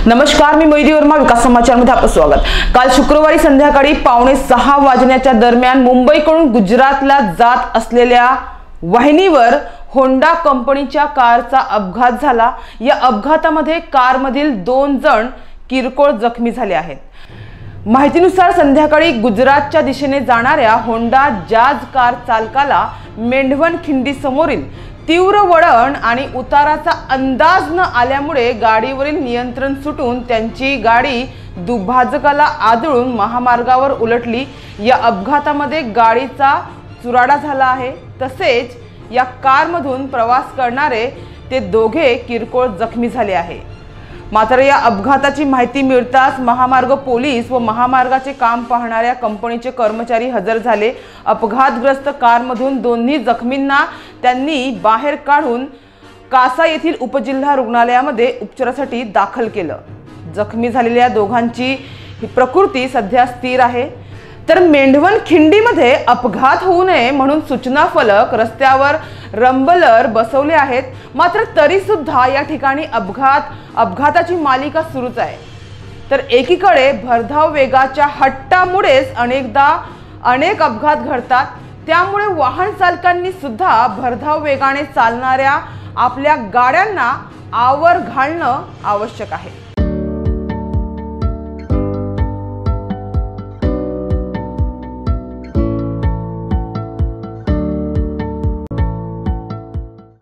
नमस्कार, मी मैदी वर्मा, विकास समाचारमध्ये आपलं स्वागत। काल शुक्रवारी संध्याकाळी 5:45 वाजण्याच्या दरम्यान मुंबईकडून गुजरातला जात असलेल्या वाहिनीवर होंडा कंपनीच्या कारचा अपघात झाला। या अपघातामध्ये कारमधील 2 जण किरकोळ जखमी झाले आहेत। माहितीनुसार संध्याकाळी गुजरातच्या दिशेने जाणाऱ्या होंडा जाज कार चालकाला मेंढवन खिंडी समोरील तीव्र वळण आणि उताराचा अंदाज न आल्यामुळे गाडीवरील नियंत्रण सुटून त्यांची गाडी दुभाजकाला आदळून महामार्गावर उलटली। या अपघातामध्ये गाडीचा चुराडा झाला आहे, तसेच या कारमधून प्रवास करणारे ते दोघे किरकोळ जखमी झाले आहे। मात्र या अपघाताची माहिती मिळताच महामार्ग पोलीस व महामार्गाचे काम पाहणाऱ्या कंपनीचे कर्मचारी हजर झाले। अपघातग्रस्त कारमधून दोन्ही जखमींना त्यांनी बाहेर काढून कासा येथील उपजिल्हा रुग्णालयामध्ये उपचारासाठी दाखल केलं। जखमी झालेल्या दोघांची प्रकृती सध्या स्थिर आहे। तर मेंढवन खिंडीमध्ये अपघात होऊ नये म्हणून सूचना फलक रस्त्यावर रंबलर बसवले आहेत, मात्र तरी सुद्धा या ठिकाणी अपघाताची मालिका सुरूच आहे। तर एकीकडे भरधाव वेगाच्या हट्टामुळेच अनेक अपघात घडतात, त्यामुळे वाहन चालकांनी सुद्धा भरधाव वेगाने चालणाऱ्या आपल्या गाड्यांना आवर घालणं आवश्यक आहे।